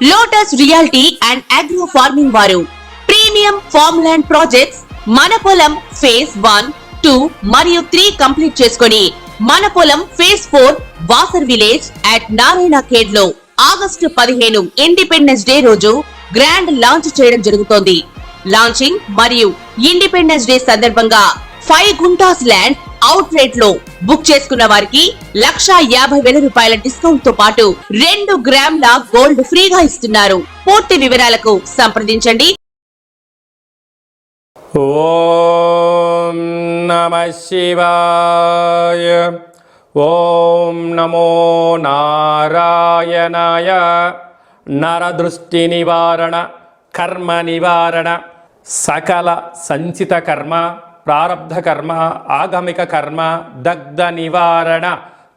Lotus reality and agro farming వారు premium farm land projects మన పొలం ఫేజ్ 1, 2 మరియు 3 కంప్లీట్ చేసుకొని మన పొలం phase 4 Wasar village at Narayana Khed లో ఆగస్టు 15 ఇండిపెండెన్స్ డే రోజు గ్రాండ్ లాంచ్ చేయడం జరుగుతోంది. లాంచింగ్ మరియు ఇండిపెండెన్స్ డే సందర్భంగా 5 గుంటాస్ ల్యాండ్ అవుట్ రేట్ లో బుక్ చేసుకున్న వారికి 1,50,000 రూపాయల డిస్కౌంట్ తో పాటు 2 గ్రాముల గోల్డ్ ఫ్రీగా ఇస్తున్నారు. పూర్తి వివరాలకు సంప్రదించండి. ఓం నమః శివాయ. ఓం నమో నారాయణాయ. నరదృష్టి నివారణ, కర్మ నివారణ, సకల సంచిత కర్మ, ప్రారబ్ధ కర్మ, ఆగమిక కర్మ, దగ్ధ నివారణ,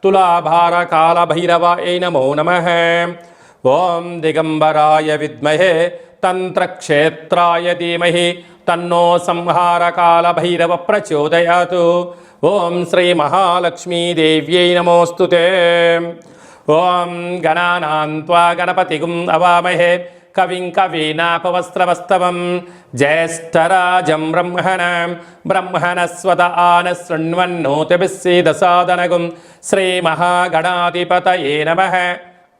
తులాభార కాల భైరవాయ నమో నమః. ఓం దిగంబరాయ విద్మహే తంత్రక్షేత్రాయ ధీమహి తన్నో సంహార కాల భైరవ ప్రచోదయాతు. ఓం శ్రీ మహాలక్ష్మీ దేవ్యై నమోస్తుతే. ఓం గణానాం త్వా గణపతిగుం అవామహే కవిం కవీనాపవస్త్రవస్తవం జ్యేష్ఠరాజం బ్రహ్మణస్వత ఆన శృణ్వన్నోతిభిస్సీదసాదనగుం శ్రీ మహాగణాధిపతయే నమః.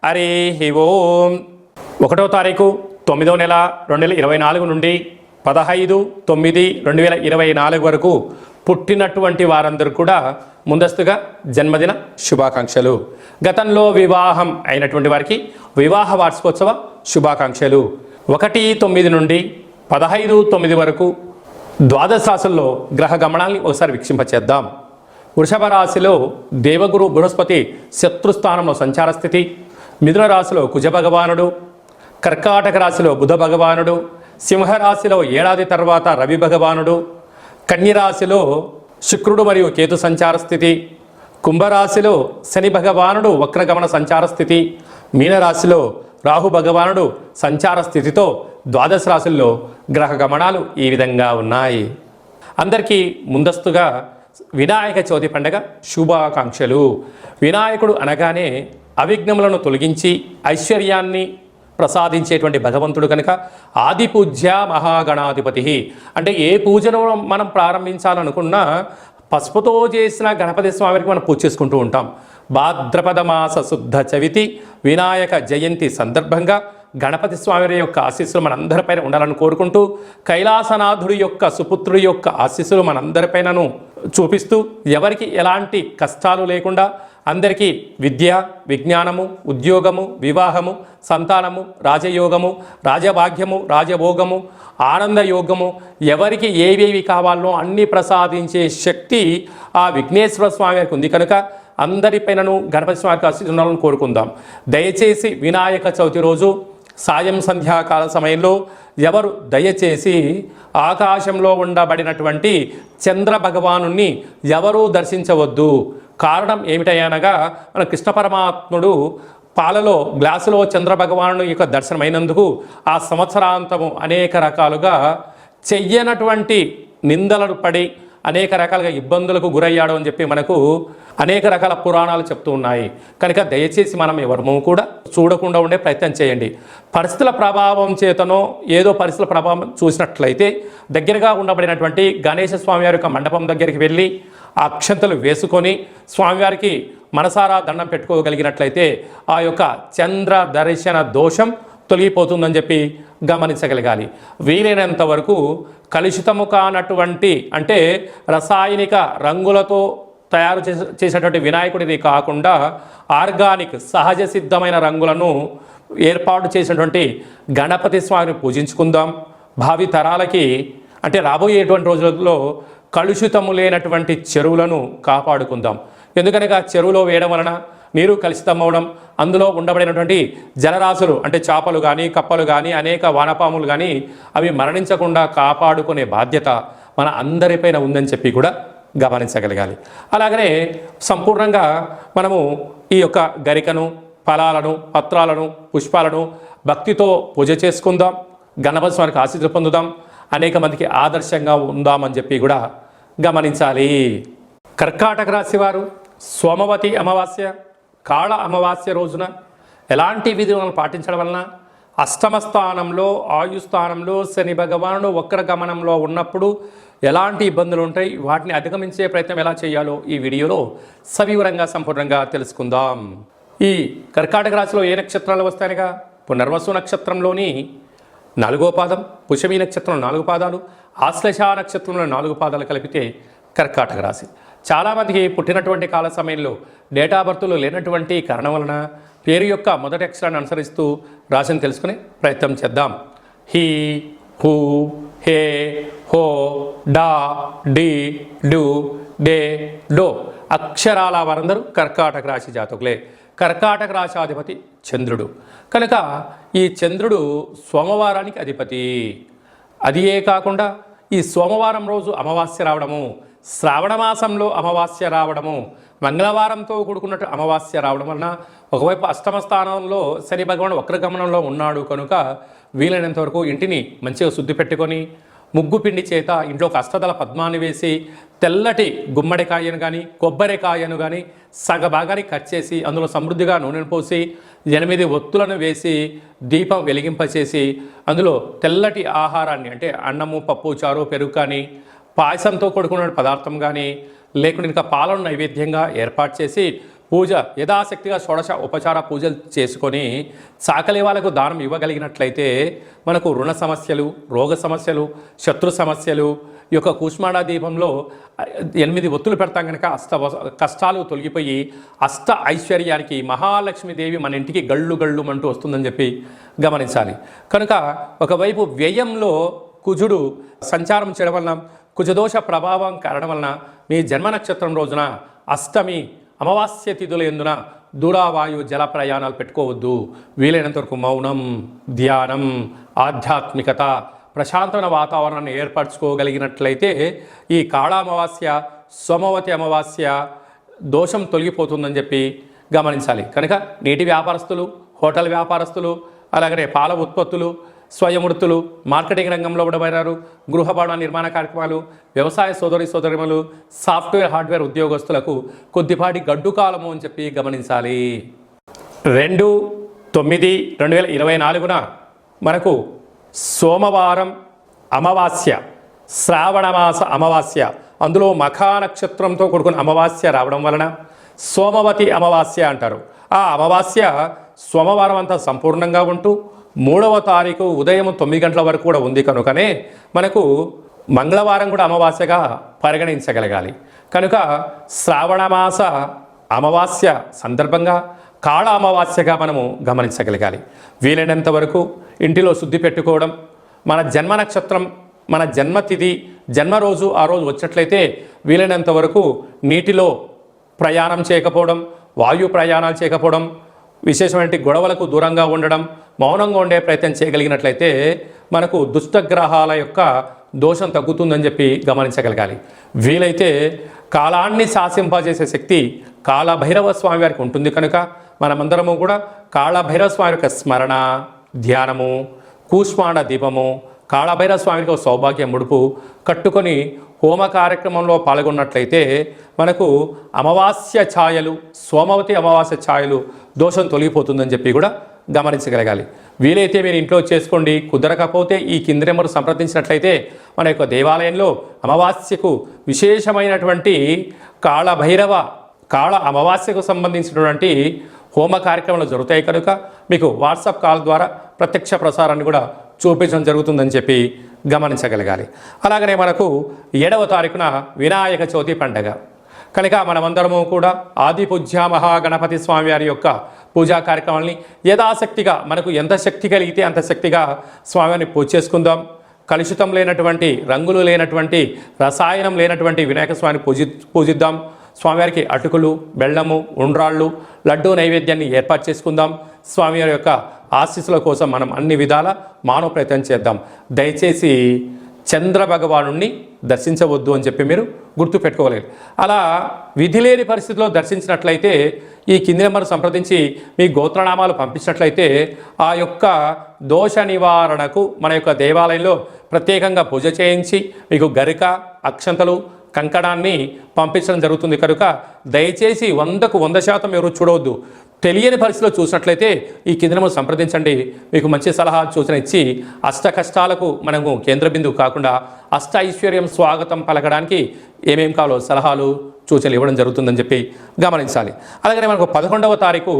హరి ఓం. 1వ తారీఖు 9వ నెల 2024 నుండి 15/9/2024 వరకు పుట్టినటువంటి వారందరూ కూడా ముందస్తుగా జన్మదిన శుభాకాంక్షలు. గతంలో వివాహం అయినటువంటి వారికి వివాహ వార్షికోత్సవ శుభాకాంక్షలు. 1/9 నుండి 15/9 వరకు ద్వాదశ రాశుల్లో గ్రహ గమనాల్ని ఒకసారి వీక్షింపచేద్దాం. వృషభ రాశిలో దేవగురు బృహస్పతి శత్రుస్థానంలో సంచార స్థితి. మిథున రాశిలో కుజ భగవానుడు. కర్కాటక రాశిలో బుధ భగవానుడు. సింహరాశిలో ఏడాది తర్వాత రవి భగవానుడు. కన్యరాశిలో శుక్రుడు మరియు కేతు సంచార స్థితి. కుంభరాశిలో శని భగవానుడు వక్రగమన సంచార స్థితి. మీనరాశిలో రాహు భగవానుడు సంచార స్థితితో ద్వాదశ రాశుల్లో గ్రహ గమనాలు ఈ విధంగా ఉన్నాయి. అందరికీ ముందస్తుగా వినాయక చవితి పండుగ శుభాకాంక్షలు. వినాయకుడు అనగానే అవిఘ్నములను తొలగించి ఐశ్వర్యాన్ని ప్రసాదించేటువంటి భగవంతుడు కనుక ఆది పూజ్య మహాగణాధిపతి. అంటే ఏ పూజను మనం ప్రారంభించాలనుకున్నా పసుపుతో చేసిన గణపతి స్వామికి మనం పూజ చేసుకుంటూ ఉంటాం. భాద్రపద మాస శుద్ధ చవితి వినాయక జయంతి సందర్భంగా గణపతి స్వామి యొక్క ఆశీస్సులు మనందరిపైన ఉండాలని కోరుకుంటూ కైలాసనాథుడి యొక్క సుపుత్రుడి యొక్క ఆశీస్సులు మనందరిపైనను చూపిస్తూ ఎవరికి ఎలాంటి కష్టాలు లేకుండా అందరికీ విద్య, విజ్ఞానము, ఉద్యోగము, వివాహము, సంతానము, రాజయోగము, రాజభాగ్యము, రాజభోగము, ఆనందయోగము, ఎవరికి ఏవేవి కావాలో అన్నీ ప్రసాదించే శక్తి ఆ విఘ్నేశ్వర స్వామి వారికి ఉంది కనుక అందరిపైనను గణపతి స్వామికి ఆశీస్సులను కోరుకుందాం. దయచేసి వినాయక చవితి రోజు సాయం సంధ్యాకాల సమయంలో ఎవరు దయచేసి ఆకాశంలో ఉండబడినటువంటి చంద్ర భగవానుణ్ణి ఎవరూ దర్శించవద్దు. కారణం ఏమిటనగా మన కృష్ణ పరమాత్ముడు పాలలో గ్లాసులో చంద్ర భగవాను యొక్క దర్శనమైనందుకు ఆ సంవత్సరాంతము అనేక రకాలుగా చెయ్యనటువంటి నిందలను పడి అనేక రకాలుగా ఇబ్బందులకు గురయ్యాడు అని చెప్పి మనకు అనేక రకాల పురాణాలు చెప్తూ ఉన్నాయి. కనుక దయచేసి మనం ఎవరము కూడా చూడకుండా ఉండే ప్రయత్నం చేయండి. పరిస్థితుల ప్రభావం చేతనో ఏదో పరిస్థితుల ప్రభావం చూసినట్లయితే దగ్గరగా ఉండబడినటువంటి గణేశ స్వామివారి యొక్క మండపం దగ్గరికి వెళ్ళి ఆ అక్షంతలు వేసుకొని స్వామివారికి మనసారా దండం పెట్టుకోగలిగినట్లయితే ఆ యొక్క చంద్ర దర్శన దోషం తొలగిపోతుందని చెప్పి గమనించగలగాలి. వీలైనంత వరకు కలుషితము కానటువంటి అంటే రసాయనిక రంగులతో తయారు చేసేటువంటి వినాయకుడిని కాకుండా ఆర్గానిక్ సహజ సిద్ధమైన రంగులను ఏర్పాటు చేసినటువంటి గణపతి స్వామిని పూజించుకుందాం. భావి తరాలకి అంటే రాబోయేటువంటి రోజులలో కలుషితము లేనటువంటి చెరువులను కాపాడుకుందాం. ఎందుకనగా చెరువులో వేయడం వలన నీరు కలుషితమవడం, అందులో ఉండబడినటువంటి జలరాశులు అంటే చేపలు కానీ కప్పలు కానీ అనేక వానపాములు కానీ అవి మరణించకుండా కాపాడుకునే బాధ్యత మన అందరిపైన ఉందని చెప్పి కూడా గమనించగలగాలి. అలాగనే సంపూర్ణంగా మనము ఈ యొక్క గరికను, ఫలాలను, పత్రాలను, పుష్పాలను భక్తితో పూజ చేసుకుందాం. గణపతి స్వామికి ఆశీస్సులు పొందుదాం. అనేక మందికి ఆదర్శంగా ఉందామని చెప్పి కూడా గమనించాలి. కర్కాటక రాశి వారు సోమవతి అమావాస్య, కాళ అమావాస్య రోజున ఎలాంటి విధులను పాటించడం వలన అష్టమ స్థానంలో ఆయుస్థానంలో శని భగవానుడు వక్ర గమనంలో ఉన్నప్పుడు ఎలాంటి ఇబ్బందులు ఉంటాయి, వాటిని అధిగమించే ప్రయత్నం ఎలా చేయాలో ఈ వీడియోలో సవివరంగా సంపూర్ణంగా తెలుసుకుందాం. ఈ కర్కాటక రాశిలో ఏ నక్షత్రాలు వస్తాయనగా పునర్వసు నక్షత్రంలోని 4వ పాదం, పుష్యమి నక్షత్రం 4 పాదాలు, ఆశ్లేష నక్షత్రంలో 4 పాదాలు కలిపితే కర్కాటక రాశి. చాలామందికి పుట్టినటువంటి కాల సమయంలో డేటా బర్త్లు లేనటువంటి కారణం వలన పేరు యొక్క మొదటి అక్షరాన్ని అనుసరిస్తూ రాశిని తెలుసుకునే ప్రయత్నం చేద్దాం. హీ, హూ, హే, హో, డా, డి, డు, డే, డో అక్షరాల వారందరూ కర్కాటక రాశి జాతకులే. కర్కాటక రాశాధిపతి చంద్రుడు కనుక ఈ చంద్రుడు సోమవారానికి అధిపతి. అదియే కాకుండా ఈ సోమవారం రోజు అమావాస్య రావడము, శ్రావణ మాసంలో అమావాస్య రావడము, మంగళవారంతో కూడుకున్నట్టు అమావాస్య రావడం వలన ఒకవైపు అష్టమ స్థానంలో శని భగవానుడు వక్రగమనంలో ఉన్నాడు కనుక వీలైనంత వరకు ఇంటిని మంచిగా శుద్ధి పెట్టుకొని ముగ్గు పిండి చేత ఇంట్లో ఒక అష్టదళ పద్మాన్ని వేసి తెల్లటి గుమ్మడికాయను కానీ కొబ్బరికాయను కానీ సగభాగాన్ని కట్ చేసి అందులో సమృద్ధిగా నూనెను పోసి 8 ఒత్తులను వేసి దీపం వెలిగింపచేసి అందులో తెల్లటి ఆహారాన్ని అంటే అన్నము, పప్పు, చారు, పెరుగు కానీ పాయసంతో కూడుకున్న పదార్థం కానీ లేకుంటే ఇంకా పాలను నైవేద్యంగా ఏర్పాటు చేసి పూజ యథాశక్తిగా షోడశ ఉపచార పూజలు చేసుకొని సాకలి వాళ్ళకు దానం ఇవ్వగలిగినట్లయితే మనకు రుణ సమస్యలు, రోగ సమస్యలు, శత్రు సమస్యలు ఈ యొక్క కూష్మాండ దీపంలో 8 ఒత్తులు పెడతాం కనుక కష్టాలు తొలగిపోయి అష్ట ఐశ్వర్యానికి మహాలక్ష్మీదేవి మన ఇంటికి గళ్ళు గళ్ళు అంటూ వస్తుందని చెప్పి గమనించాలి. కనుక ఒకవైపు వ్యయంలో కుజుడు సంచారం చేయడం వలన కుజదోష ప్రభావం కారణం వలన మీ జన్మ నక్షత్రం రోజున అష్టమి అమావాస్య తిథుల ఎందున దూరావాయు జల ప్రయాణాలు పెట్టుకోవద్దు. వీలైనంత వరకు మౌనం, ధ్యానం, ఆధ్యాత్మికత, ప్రశాంతమైన వాతావరణాన్ని ఏర్పరచుకోగలిగినట్లయితే ఈ కాళామావాస్య, సోమవతి అమావాస్య దోషం తొలగిపోతుందని చెప్పి గమనించాలి. కనుక నీటి వ్యాపారస్తులు, హోటల్ వ్యాపారస్తులు, అలాగనే పాల ఉత్పత్తులు, స్వయం వృత్తులు, మార్కెటింగ్ రంగంలో కూడా బయరారు, గృహ భవన నిర్మాణ కార్యక్రమాలు, వ్యవసాయ సోదరిమణులు, సాఫ్ట్వేర్ హార్డ్వేర్ ఉద్యోగస్తులకు కొద్దిపాటి గడ్డు కాలము అని చెప్పి గమనించాలి. 2/9/2024 మనకు సోమవారం అమావాస్య, శ్రావణమాస అమావాస్య, అందులో మఖా నక్షత్రంతో కూడుకున్న అమావాస్య రావడం వలన సోమవతి అమావాస్య అంటారు. ఆ అమావాస్య సోమవారం అంతా సంపూర్ణంగా ఉంటూ 3వ తారీఖు ఉదయం 9 గంటల వరకు కూడా ఉంది కనుకనే మనకు మంగళవారం కూడా అమావాస్యగా పరిగణించగలగాలి. కనుక శ్రావణమాస అమావాస్య సందర్భంగా కాళ అమావాస్యగా మనము గమనించగలగాలి. వీలైనంత వరకు ఇంటిలో శుద్ధి పెట్టుకోవడం, మన జన్మ నక్షత్రం, మన జన్మతిథి, జన్మరోజు ఆ రోజు వచ్చినట్లయితే వీలైనంత వరకు నీటిలో ప్రయాణం చేయకపోవడం, వాయు ప్రయాణాలు చేయకపోవడం, విశేషమైన గొడవలకు దూరంగా ఉండడం, మౌనంగా ఉండే ప్రయత్నం చేయగలిగినట్లయితే మనకు దుష్టగ్రహాల యొక్క దోషం తగ్గుతుందని చెప్పి గమనించగలగాలి. వీలైతే కాలాన్ని శాసింపజేసే శక్తి కాళభైరవ స్వామి వారికి ఉంటుంది కనుక మనమందరము కూడా కాళభైరవ స్వామి యొక్క స్మరణ, ధ్యానము, కూష్మాండ దీపము, కాళభైరవ స్వామికి సౌభాగ్య ముడుపు కట్టుకొని హోమ కార్యక్రమంలో పాల్గొన్నట్లయితే మనకు అమావాస్య ఛాయలు, సోమవతి అమావాస్య ఛాయలు దోషం తొలగిపోతుందని చెప్పి కూడా గమనించగలగాలి. వీలైతే మీరు ఇంట్లో చేసుకోండి. కుదరకపోతే ఈ కింది నెంబర్ సంప్రదించినట్లయితే మన యొక్క దేవాలయంలో అమావాస్యకు విశేషమైనటువంటి కాళభైరవ కాళ అమావాస్యకు సంబంధించినటువంటి హోమ కార్యక్రమాలు జరుగుతాయి కనుక మీకు వాట్సాప్ కాల్ ద్వారా ప్రత్యక్ష ప్రసారాన్ని కూడా చూపించడం జరుగుతుందని చెప్పి గమనించగలగాలి. అలాగనే మనకు 7వ తారీఖున వినాయక చవితి పండగ కనుక మనమందరము కూడా ఆది పూజ్య మహాగణపతి స్వామి వారి యొక్క పూజా కార్యక్రమాలని యథాశక్తిగా మనకు ఎంత శక్తి కలిగితే అంత శక్తిగా స్వామివారిని పూజ చేసుకుందాం. కలుషితం లేనటువంటి, రంగులు లేనటువంటి, రసాయనం లేనటువంటి వినాయక స్వామిని పూజిద్దాం. స్వామివారికి అటుకులు, బెల్లము, ఉండ్రాళ్ళు, లడ్డూ నైవేద్యాన్ని ఏర్పాటు చేసుకుందాం. స్వామివారి యొక్క ఆశీస్సుల కోసం మనం అన్ని విధాల మానవ ప్రయత్నం చేద్దాం. దయచేసి చంద్ర భగవానుణ్ణి దర్శించవద్దు అని చెప్పి మీరు గుర్తుపెట్టుకోగలరు. అలా విధి లేని పరిస్థితిలో దర్శించినట్లయితే ఈ కింది నెంబర్ సంప్రదించి మీ గోత్రనామాలు పంపించినట్లయితే ఆ యొక్క దోష నివారణకు మన యొక్క దేవాలయంలో ప్రత్యేకంగా పూజ చేయించి మీకు గరిక, అక్షంతలు, కంకణాన్ని పంపించడం జరుగుతుంది కనుక దయచేసి 100% ఎవరు చూడవద్దు. తెలియని పరిస్థితిలో చూసినట్లయితే ఈ కింద సంప్రదించండి. మీకు మంచి సలహా సూచన ఇచ్చి అష్ట కష్టాలకు మనము కేంద్ర బిందువు కాకుండా అష్ట ఐశ్వర్యం స్వాగతం పలకడానికి ఏమేం కావాలో సలహాలు సూచనలు ఇవ్వడం జరుగుతుందని చెప్పి గమనించాలి. అలాగే మనకు 11వ తారీఖు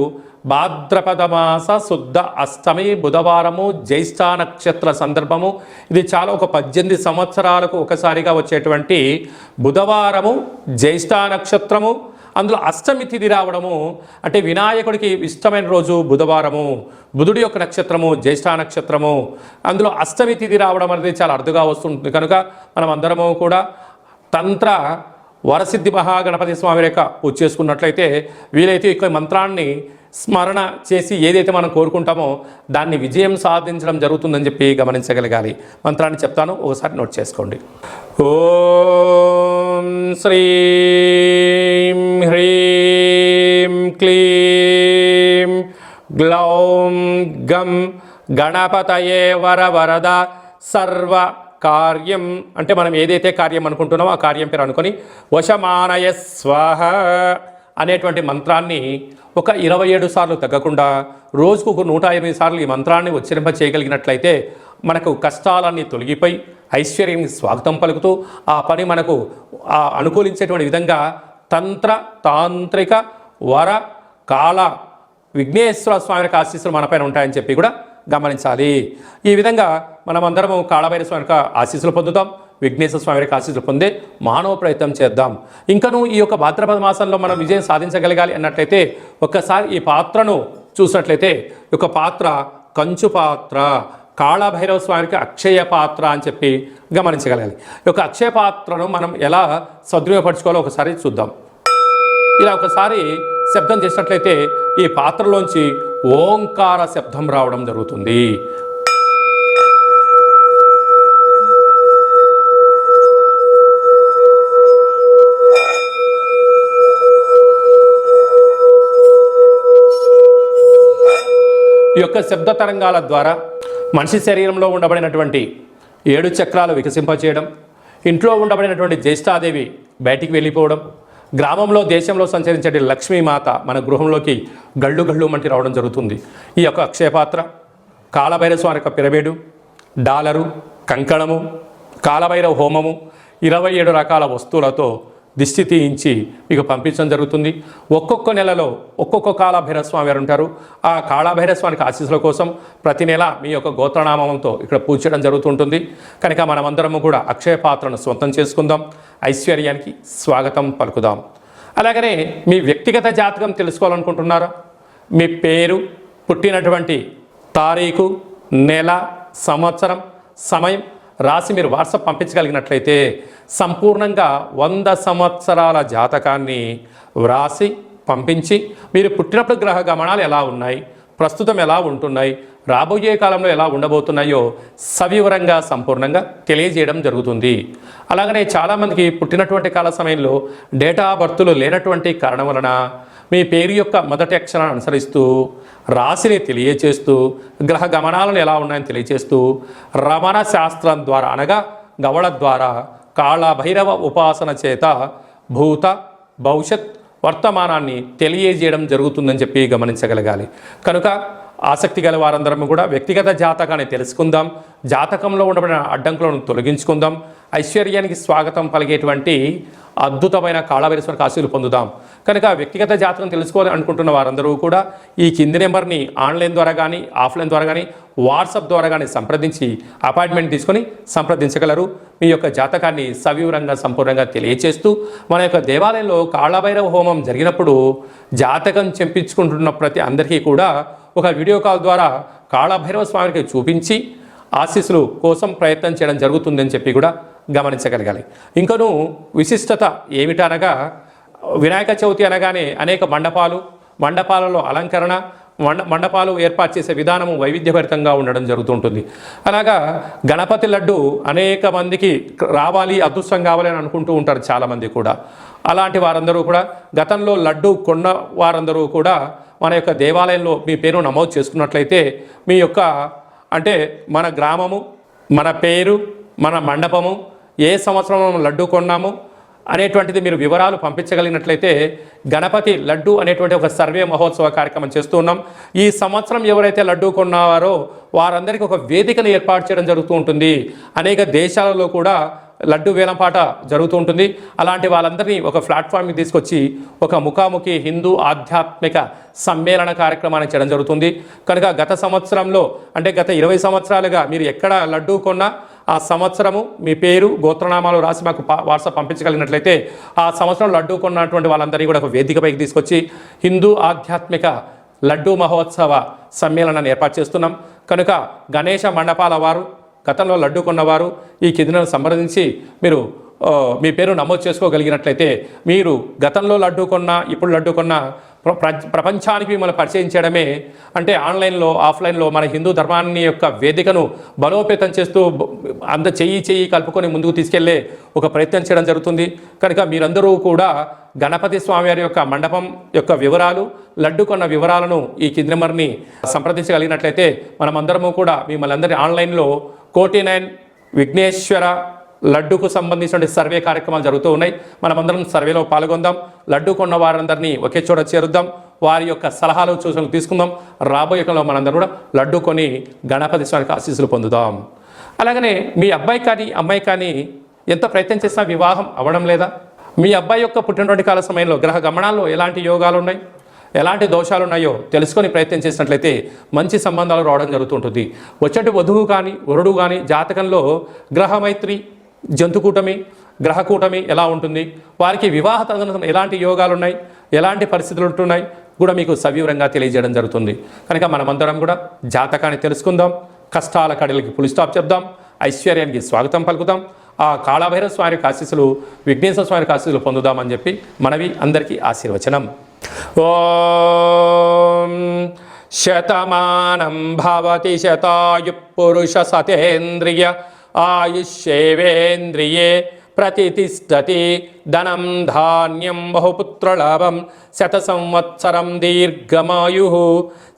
భాద్రపద మాస శుద్ధ అష్టమి బుధవారము జ్యేష్ఠ నక్షత్ర సందర్భము. ఇది చాలా ఒక 18 సంవత్సరాలకు ఒకసారిగా వచ్చేటువంటి బుధవారము జ్యేష్ఠ నక్షత్రము, అందులో అష్టమి తిథి రావడము. అంటే వినాయకుడికి ఇష్టమైన రోజు బుధవారము, బుధుడి యొక్క నక్షత్రము జ్యేష్ఠ నక్షత్రము, అందులో అష్టమి తిథి రావడం అనేది చాలా అరుదుగా వస్తుంటుంది. కనుక మనం అందరము కూడా తంత్ర వరసిద్ధి మహాగణపతి స్వామి యొక్క పూజ చేసుకున్నట్లయితే వీలైతే ఈ మంత్రాన్ని స్మరణ చేసి ఏదైతే మనం కోరుకుంటామో దాన్ని విజయం సాధించడం జరుగుతుందని చెప్పి గమనించగలగాలి. మంత్రాన్ని చెప్తాను, ఒకసారి నోట్ చేసుకోండి. ఓం శ్రీం హ్రీం క్లీం గ్లౌం గం గణపతయే వరవరద సర్వ కార్యం. అంటే మనం ఏదైతే కార్యం అనుకుంటున్నామో ఆ కార్యం పేరు అనుకొని వశమానయ స్వాహ అనేటువంటి మంత్రాన్ని ఒక 27 సార్లు తగ్గకుండా రోజుకు ఒక 108 సార్లు ఈ మంత్రాన్ని ఉచ్చరింప చేయగలిగినట్లయితే మనకు కష్టాలన్నీ తొలగిపోయి ఐశ్వర్యానికి స్వాగతం పలుకుతూ ఆ పని మనకు అనుకూలించేటువంటి విధంగా తంత్ర తాంత్రిక వర కాల విఘ్నేశ్వర స్వామి యొక్క ఆశీస్సులు మనపైన ఉంటాయని చెప్పి కూడా గమనించాలి. ఈ విధంగా మనమందరము కాళభైరవ స్వామి యొక్క ఆశీస్సులు పొందుతాం, విఘ్నేశ్వర స్వామి యొక్క ఆశీస్సులు పొందే మానవ ప్రయత్నం చేద్దాం. ఇంకను ఈ యొక్క భాద్రపద మాసంలో మనం విజయం సాధించగలగాలి అన్నట్లయితే ఒక్కసారి ఈ పాత్రను చూసినట్లయితే ఈ యొక్క పాత్ర కంచు పాత్ర, కాళభైరవ స్వామికి అక్షయ పాత్ర అని చెప్పి గమనించగలగాలి. ఈ యొక్క అక్షయ పాత్రను మనం ఎలా సద్వినియోగపరచుకోవాలో ఒకసారి చూద్దాం. ఇలా ఒకసారి శబ్దం చేసినట్లయితే ఈ పాత్రలోంచి ఓంకార శబ్దం రావడం జరుగుతుంది. ఈ యొక్క శబ్ద తరంగాల ద్వారా మనిషి శరీరంలో ఉండబడినటువంటి 7 చక్రాలు వికసింపచేయడం, ఇంట్లో ఉండబడినటువంటి జ్యేష్ఠాదేవి బయటికి వెళ్ళిపోవడం, గ్రామంలో దేశంలో సంచరించే లక్ష్మీమాత మన గృహంలోకి గళ్ళు గళ్ళు మంటి రావడం జరుగుతుంది. ఈ యొక్క అక్షయపాత్ర, కాళభైరవ స్వామి యొక్క పిరమిడు, డాలరు, కంకణము, కాళభైరవ హోమము, 27 రకాల వస్తువులతో దిష్టి తీయించి మీకు పంపించడం జరుగుతుంది. ఒక్కొక్క నెలలో ఒక్కొక్క కాళభైరవ స్వామి వారు ఉంటారు. ఆ కాళభైరవ స్వామికి ఆశీస్సుల కోసం ప్రతి నెల మీ యొక్క గోత్రనామంతో ఇక్కడ పూజ చేయడం జరుగుతుంటుంది. కనుక మనమందరము కూడా అక్షయ పాత్రను సొంతం చేసుకుందాం, ఐశ్వర్యానికి స్వాగతం పలుకుదాం. అలాగనే మీ వ్యక్తిగత జాతకం తెలుసుకోవాలనుకుంటున్నారా? మీ పేరు, పుట్టినటువంటి తారీఖు, నెల, సంవత్సరం, సమయం రాసి మీరు వాట్సాప్ పంపించగలిగినట్లయితే సంపూర్ణంగా 100 సంవత్సరాల జాతకాన్ని వ్రాసి పంపించి మీరు పుట్టినప్పుడు గ్రహ గమనాలు ఎలా ఉన్నాయి, ప్రస్తుతం ఎలా ఉంటున్నాయి, రాబోయే కాలంలో ఎలా ఉండబోతున్నాయో సవివరంగా సంపూర్ణంగా తెలియజేయడం జరుగుతుంది. అలాగనే చాలామందికి పుట్టినటువంటి కాల సమయంలో డేటా ఆఫ్ బర్త్లు లేనటువంటి కారణం వలన మీ పేరు యొక్క మొదటి అక్షరాన్ని అనుసరిస్తూ రాశిని తెలియచేస్తూ గ్రహ గమనాలను ఎలా ఉన్నాయని తెలియచేస్తూ రమణ శాస్త్రం ద్వారా అనగా గవళ ద్వారా కాళభైరవ ఉపాసన చేత భూత భవిష్యత్ వర్తమానాన్ని తెలియజేయడం జరుగుతుందని చెప్పి గమనించగలగాలి. కనుక ఆసక్తి గల వారందరం కూడా వ్యక్తిగత జాతకాన్ని తెలుసుకుందాం, జాతకంలో ఉండబడిన అడ్డంకులను తొలగించుకుందాం, ఐశ్వర్యానికి స్వాగతం పలిగేటువంటి అద్భుతమైన కాళభైరవ ఆశీస్సులు పొందుదాం. కనుక వ్యక్తిగత జాతకం తెలుసుకోవాలి అనుకుంటున్న వారందరూ కూడా ఈ కింది నెంబర్ని ఆన్లైన్ ద్వారా కానీ ఆఫ్లైన్ ద్వారా కానీ వాట్సాప్ ద్వారా కానీ సంప్రదించి అపాయింట్మెంట్ తీసుకొని సంప్రదించగలరు. మీ యొక్క జాతకాన్ని సవివరంగా సంపూర్ణంగా తెలియచేస్తూ మన యొక్క దేవాలయంలో కాళభైరవ హోమం జరిగినప్పుడు జాతకం చెప్పించుకుంటున్న ప్రతి అందరికీ కూడా ఒక వీడియో కాల్ ద్వారా కాళభైరవ స్వామికి చూపించి ఆశీస్సులు కోసం ప్రయత్నం చేయడం జరుగుతుందని చెప్పి కూడా గమనించగలగాలి. ఇంకనూ విశిష్టత ఏమిటనగా వినాయక చవితి అనగానే అనేక మండపాలలో అలంకరణ, మండపాలు ఏర్పాటు చేసే విధానము వైవిధ్యభరితంగా ఉండడం జరుగుతుంటుంది. అలాగా గణపతి లడ్డు అనేక మందికి రావాలి, అదృష్టం కావాలి అని అనుకుంటూ ఉంటారు చాలామంది కూడా. అలాంటి వారందరూ కూడా గతంలో లడ్డు కొన్న వారందరూ కూడా మన యొక్క దేవాలయంలో మీ పేరు నమోదు చేసుకున్నట్లయితే మీ యొక్క అంటే మన గ్రామము, మన పేరు, మన మండపము, ఏ సంవత్సరం మనం లడ్డు కొన్నాము, అనేటువంటిది మీరు వివరాలు పంపించగలిగినట్లయితే గణపతి లడ్డు అనేటువంటి ఒక సర్వే మహోత్సవ కార్యక్రమం చేస్తూ ఉన్నాం. ఈ సంవత్సరం ఎవరైతే లడ్డు కొన్నారో వారందరికీ ఒక వేదికను ఏర్పాటు చేయడం జరుగుతూ ఉంటుంది. అనేక దేశాలలో కూడా లడ్డు వేలంపాట జరుగుతూ ఉంటుంది. అలాంటి వాళ్ళందరినీ ఒక ప్లాట్ఫామ్కి తీసుకొచ్చి ఒక ముఖాముఖి హిందూ ఆధ్యాత్మిక సమ్మేళన కార్యక్రమాన్ని చేయడం జరుగుతుంది. కనుక గత సంవత్సరంలో అంటే గత 20 సంవత్సరాలుగా మీరు ఎక్కడ లడ్డు కొన్నా ఆ సంవత్సరము మీ పేరు గోత్రనామాలు రాసి మాకు వాట్సాప్ పంపించగలిగినట్లయితే ఆ సంవత్సరం లడ్డు కొన్నటువంటి వాళ్ళందరినీ కూడా ఒక వేదికపైకి తీసుకొచ్చి హిందూ ఆధ్యాత్మిక లడ్డు మహోత్సవ సమ్మేళనాన్ని ఏర్పాటు చేస్తున్నాం. కనుక గణేష మండపాల వారు గతంలో లడ్డు కొన్నవారు ఈ కిందను సంప్రదించి మీరు మీ పేరు నమోదు చేసుకోగలిగినట్లయితే మీరు గతంలో లడ్డు కొన్నా ఇప్పుడు లడ్డు కొన్నా ప్రపంచానికి మిమ్మల్ని పరిచయం చేయడమే అంటే ఆన్లైన్లో ఆఫ్లైన్లో మన హిందూ ధర్మాన్ని యొక్క వేదికను బలోపేతం చేస్తూ అంత చెయ్యి కలుపుకొని ముందుకు తీసుకెళ్లే ఒక ప్రయత్నం చేయడం జరుగుతుంది. కనుక మీరందరూ కూడా గణపతి స్వామివారి యొక్క మండపం యొక్క వివరాలు లడ్డు కొన్న వివరాలను ఈ కింది నెంబర్ని సంప్రదించగలిగినట్లయితే మనమందరము కూడా మిమ్మల్ని అందరి ఆన్లైన్లో 49 విఘ్నేశ్వర లడ్డుకు సంబంధించిన సర్వే కార్యక్రమాలు జరుగుతూ ఉన్నాయి. మనమందరం సర్వేలో పాల్గొందాం. లడ్డు కొన్న వారందరినీ ఒకే చోట చేరుద్దాం. వారి యొక్క సలహాలు సూచనలు తీసుకుందాం. రాబోయే కాలంలో మనందరం కూడా లడ్డు కొని గణపతి స్వామికి ఆశీస్సులు పొందుదాం. అలాగనే మీ అబ్బాయి కానీ అమ్మాయి కానీ ఎంత ప్రయత్నం చేసినా వివాహం అవ్వడం లేదా? మీ అబ్బాయి యొక్క పుట్టినటువంటి కాల సమయంలో గ్రహ గమనాల్లో ఎలాంటి యోగాలు ఉన్నాయి, ఎలాంటి దోషాలు ఉన్నాయో తెలుసుకొని ప్రయత్నం చేసినట్లయితే మంచి సంబంధాలు రావడం జరుగుతుంటుంది. వచ్చేటి వధువు కానీ వరుడు కానీ జాతకంలో గ్రహమైత్రి జంతుకూటమి గ్రహకూటమి ఎలా ఉంటుంది, వారికి వివాహ తదనంతరం ఎలాంటి యోగాలు ఉన్నాయి, ఎలాంటి పరిస్థితులు ఉంటున్నాయి కూడా మీకు సవివరంగా తెలియజేయడం జరుగుతుంది. కనుక మనమందరం కూడా జాతకాన్ని తెలుసుకుందాం. కష్టాల కడలకి ఫుల్ స్టాప్ చెప్దాం. ఐశ్వర్యానికి స్వాగతం పలుకుదాం. ఆ కాళభైరవ స్వామి ఆశీస్సులు విఘ్నేశ్వర స్వామి ఆశీస్సులు పొందుదామని చెప్పి మనవి అందరికీ ఆశీర్వచనం. ఓం శతమానం భవతి శతాయు పురుష సతేంద్రియ ఆయుష్యేవేంద్రియే ప్రతిష్టతి ధనం ధాన్యం బహుపుత్రలాభం శత సంవత్సరం దీర్ఘమాయు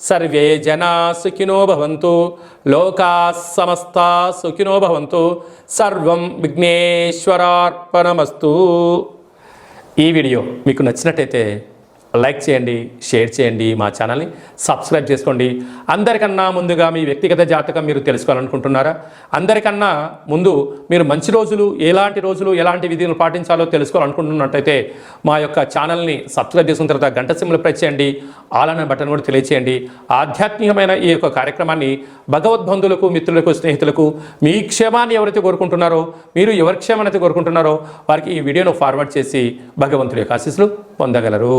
సర్వే జనా సుఖినో భవంతు లోకా సమస్తా సుఖినో భవంతు సర్వం విఘ్నేశ్వరార్పణమస్తు. ఈ వీడియో మీకు నచ్చినట్టయితే లైక్ చేయండి, షేర్ చేయండి, మా ఛానల్ని సబ్స్క్రైబ్ చేసుకోండి. అందరికన్నా ముందుగా మీ వ్యక్తిగత జాతకం మీరు తెలుసుకోవాలనుకుంటున్నారా? అందరికన్నా ముందు మీరు మంచి రోజులు ఎలాంటి విధులు పాటించాలో తెలుసుకోవాలనుకుంటున్నట్టయితే మా యొక్క ఛానల్ని సబ్స్క్రైబ్ చేసుకున్న తర్వాత గంట సింబల్ ప్రెస్ చేయండి. ఆల్ అనే బటన్ కూడా తెలియచేయండి. ఆధ్యాత్మికమైన ఈ యొక్క కార్యక్రమాన్ని భగవద్బంధువులకు, మిత్రులకు, స్నేహితులకు మీ క్షేమాన్ని ఎవరైతే కోరుకుంటున్నారో, మీరు ఎవరి క్షేమాన్ని అయితే కోరుకుంటున్నారో వారికి ఈ వీడియోను ఫార్వర్డ్ చేసి భగవంతుడి యొక్క ఆశీస్సులు పొందగలరు.